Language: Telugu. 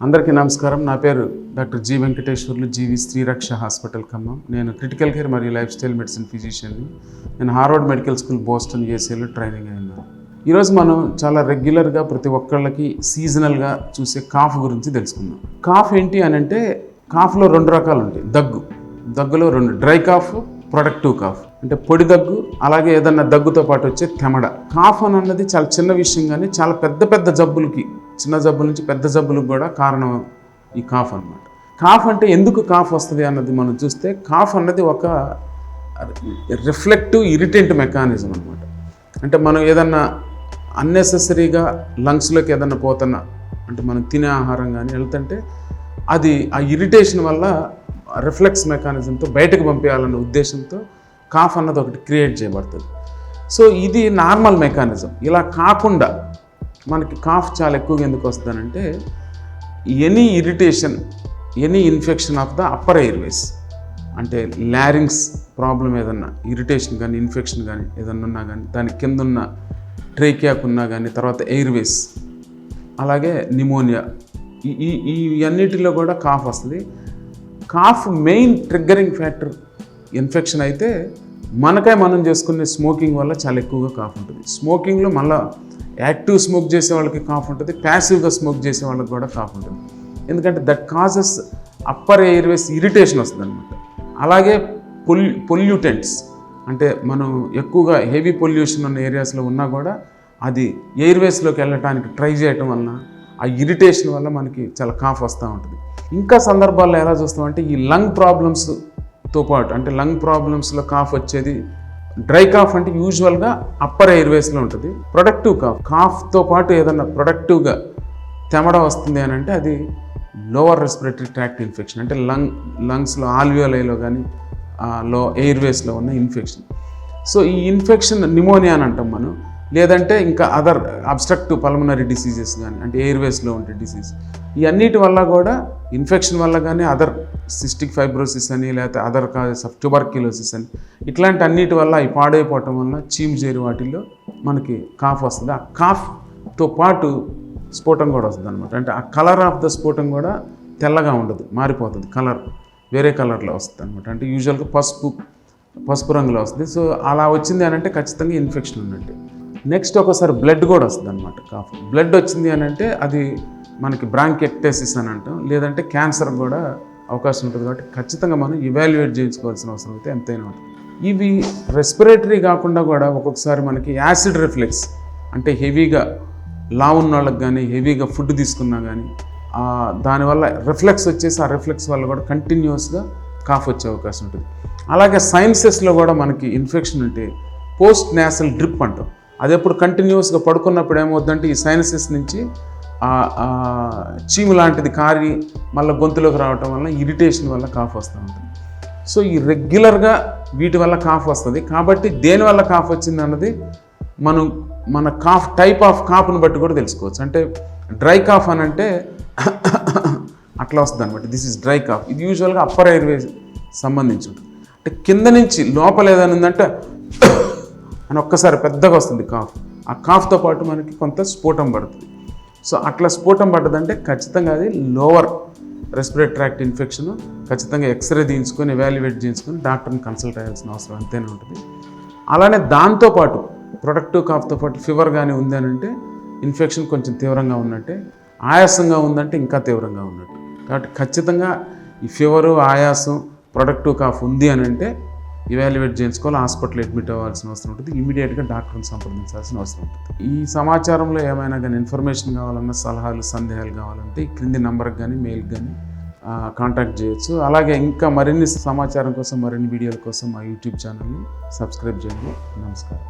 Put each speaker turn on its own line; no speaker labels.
అందరికీ నమస్కారం. నా పేరు doctor G Venkateswarlu, G V Sriraksha hospital Khammam. నేను క్రిటికల్ కేర్ మరియు లైఫ్ స్టైల్ మెడిసిన్ ఫిజిషియన్ని. నేను హార్వర్డ్ మెడికల్ స్కూల్ బోస్టన్ యూఎస్ఏలో ట్రైనింగ్ అయినాను. ఈరోజు మనం చాలా రెగ్యులర్గా ప్రతి ఒక్కళ్ళకి సీజనల్గా చూసే కాఫ్ గురించి తెలుసుకుందాం. కాఫ్ ఏంటి అని అంటే, కాఫ్లో రెండు రకాలు ఉంటాయి. దగ్గులో రెండు, డ్రై కాఫ్, ప్రొడక్టివ్ కాఫ్. అంటే పొడి దగ్గు, అలాగే ఏదన్నా దగ్గుతో పాటు వచ్చే తెమడ. కాఫ్ అని అన్నది చాలా చిన్న విషయం, కానీ చాలా పెద్ద జబ్బులకి, చిన్న జబ్బుల నుంచి పెద్ద జబ్బులకు కూడా కారణం ఈ కాఫ్ అన్నమాట. కాఫ్ అంటే ఎందుకు కాఫ్ వస్తుంది అన్నది మనం చూస్తే, కాఫ్ అన్నది ఒక రిఫ్లెక్టివ్ ఇరిటెంట్ మెకానిజం అన్నమాట. అంటే మనం ఏదన్నా అన్నెసెసరీగా లంగ్స్లోకి ఏదన్నా పోతున్నా, అంటే మనం తినే ఆహారం కానీ వెళ్తుంటే అది ఆ ఇరిటేషన్ వల్ల రిఫ్లెక్స్ మెకానిజంతో బయటకు పంపించాలన్న ఉద్దేశంతో కాఫ్ అన్నది ఒకటి క్రియేట్ చేయబడుతుంది. సో ఇది నార్మల్ మెకానిజం. ఇలా కాకుండా మనకి కాఫ్ చాలా ఎక్కువగా ఎందుకు వస్తుందనంటే, any irritation, any infection of the upper airways, అంటే లారింగ్స్ ప్రాబ్లం ఏదన్నా ఇరిటేషన్ కానీ ఇన్ఫెక్షన్ కానీ ఏదన్నా ఉన్నా కానీ, దాని కింద ఉన్న ట్రేకియాకు ఉన్నా కానీ, తర్వాత ఎయిర్వేస్, అలాగే నిమోనియా, ఈ అన్నిటిలో కూడా కాఫ్ వస్తుంది. Cough main triggering factor infection అయితే, మనం చేసుకునే స్మోకింగ్ వల్ల చాలా ఎక్కువగా కాఫ్ ఉంటుంది. స్మోకింగ్లో మళ్ళీ యాక్టివ్ స్మోక్ చేసే వాళ్ళకి కాఫ్ ఉంటుంది, ప్యాసివ్గా స్మోక్ చేసే వాళ్ళకి కూడా కాఫ్ ఉంటుంది. ఎందుకంటే that causes upper Airways irritation వస్తుంది అనమాట. అలాగే పొల్యూటెంట్స్, అంటే మనం ఎక్కువగా హెవీ పొల్యూషన్ ఉన్న ఏరియాస్లో ఉన్నా కూడా అది ఎయిర్వేస్లోకి వెళ్ళటానికి ట్రై చేయటం వలన, ఆ ఇరిటేషన్ వల్ల మనకి చాలా కాఫ్ వస్తూ ఉంటుంది. ఇంకా సందర్భాల్లో ఎలా చూస్తామంటే, ఈ లంగ్ ప్రాబ్లమ్స్తో పాటు, అంటే లంగ్ ప్రాబ్లమ్స్లో కాఫ్ వచ్చేది డ్రై కాఫ్ అంటే యూజువల్గా అప్పర్ ఎయిర్వేస్లో ఉంటుంది. ప్రొడక్టివ్ కాఫ్తో పాటు ఏదన్నా ప్రొడక్టివ్గా తెమడ వస్తుంది అని అంటే, అది లోవర్ రెస్పిరేటరీ ట్రాక్ట్ ఇన్ఫెక్షన్, అంటే లంగ్స్లో ఆల్వియోలైలో కానీ ఎయిర్వేస్లో ఉన్న ఇన్ఫెక్షన్. సో ఈ ఇన్ఫెక్షన్ నిమోనియా అని అంటాం మనం, లేదంటే ఇంకా అదర్ అబ్స్ట్రక్టివ్ పల్మనరీ డిసీజెస్ కానీ, అంటే ఎయిర్వేస్లో ఉండే డిసీజ్. ఈ అన్నిటి వల్ల కూడా, ఇన్ఫెక్షన్ వల్ల కానీ, అదర్ సిస్టిక్ ఫైబ్రోసిస్ అని, లేకపోతే అదర్ కాజెస్ ఆఫ్ ట్యూబర్క్యులోసిస్ అని, ఇట్లాంటి అన్నిటి వల్ల ఈ పాడైపోవటం వల్ల చీము చేరి వాటిల్లో మనకి కాఫ్ వస్తుంది. ఆ కాఫ్తో పాటు స్ఫోటం కూడా వస్తుంది అనమాట. అంటే ఆ కలర్ ఆఫ్ ద స్ఫోటం కూడా తెల్లగా ఉండదు, మారిపోతుంది, కలర్ వేరే కలర్లో వస్తుంది అనమాట. అంటే యూజువల్గా పసుపు రంగులో వస్తుంది. సో అలా వచ్చింది అని అంటే ఖచ్చితంగా ఇన్ఫెక్షన్ ఉన్నట్టు. నెక్స్ట్ ఒకసారి బ్లడ్ కూడా వస్తుంది అనమాట. కాఫ్ బ్లడ్ వచ్చింది అని అంటే అది మనకి బ్రాంకెక్టైసిస్ అని అంటాం, లేదంటే క్యాన్సర్ కూడా అవకాశం ఉంటుంది. కాబట్టి ఖచ్చితంగా మనం ఇవాల్యుయేట్ చేయించుకోవాల్సిన అవసరం అయితే ఎంతైనా ఉంటుంది. ఇవి రెస్పిరేటరీ కాకుండా కూడా ఒక్కొక్కసారి మనకి యాసిడ్ రిఫ్లెక్స్, అంటే హెవీగా లావు ఉన్న వాళ్ళకి కానీ, హెవీగా ఫుడ్ తీసుకున్నా కానీ దానివల్ల రిఫ్లెక్స్ వచ్చేసి, ఆ రిఫ్లెక్స్ వల్ల కూడా కంటిన్యూస్గా కాఫ్ వచ్చే అవకాశం ఉంటుంది. అలాగే సైనసెస్లో కూడా మనకి ఇన్ఫెక్షన్ ఉంటే పోస్ట్ నేసల్ డ్రిప్ అంటాం. అది ఎప్పుడు కంటిన్యూస్గా పడుకున్నప్పుడు ఏమవుతుందంటే, ఈ సైనసెస్ నుంచి చీము లాంటిది కారి మళ్ళీ గొంతులోకి రావటం వల్ల ఇరిటేషన్ వల్ల కాఫ్ వస్తూ ఉంటుంది. సో ఈ రెగ్యులర్గా వీటి వల్ల కాఫ్ వస్తుంది. కాబట్టి దేనివల్ల కాఫ్ వచ్చింది అన్నది మన కాఫ్ టైప్ ఆఫ్ కాఫ్ని బట్టి కూడా తెలుసుకోవచ్చు. అంటే డ్రై కాఫ్ అని అంటే అట్లా వస్తుంది అనమాట. This is dry cough. ఇది యూజువల్గా అప్పర్ ఎయిర్వేస్ సంబంధించి ఉంటుంది. అంటే కింద నుంచి లోపల ఏదైనా ఉందంటే అని ఒక్కసారి పెద్దగా వస్తుంది కాఫ్. ఆ కాఫ్తో పాటు మనకి కొంత స్ఫోటం పడుతుంది. సో అట్లా స్ఫోటం పడ్డదంటే ఖచ్చితంగా అది లోవర్ రెస్పిరేటరీ ట్రాక్ట్ ఇన్ఫెక్షన్. ఖచ్చితంగా ఎక్స్రే తీయించుకొని, ఎవాల్యుయేట్ చేయించుకొని డాక్టర్ని కన్సల్ట్ అయ్యాల్సిన అవసరం అంతేనే ఉంటుంది. అలానే దాంతోపాటు ప్రొడక్టివ్ కాఫ్తో పాటు ఫీవర్ కానీ ఉంది అని అంటే ఇన్ఫెక్షన్ కొంచెం తీవ్రంగా ఉన్నట్టే. ఆయాసంగా ఉందంటే ఇంకా తీవ్రంగా ఉన్నట్టు. కాబట్టి ఖచ్చితంగా ఈ ఫీవరు, ఆయాసం, ప్రొడక్టివ్ కాఫ్ ఉంది అని అంటే ఇవాల్యుయేట్ చేయించుకోవాలి, హాస్పిటల్ అడ్మిట్ అవ్వాల్సిన అవసరం ఉంటుంది. ఇమీడియట్గా డాక్టర్ని సంప్రదించాల్సిన అవసరం ఉంటుంది. ఈ సమాచారంలో ఏమైనా కానీ ఇన్ఫర్మేషన్ కావాలన్నా, సలహాలు, సందేహాలు కావాలంటే ఈ క్రింది నంబర్కి కానీ, మెయిల్కి కానీ కాంటాక్ట్ చేయొచ్చు. అలాగే ఇంకా మరిన్ని సమాచారం కోసం, మరిన్ని వీడియోల కోసం మా యూట్యూబ్ ఛానల్ని సబ్స్క్రైబ్ చేయండి. నమస్కారం.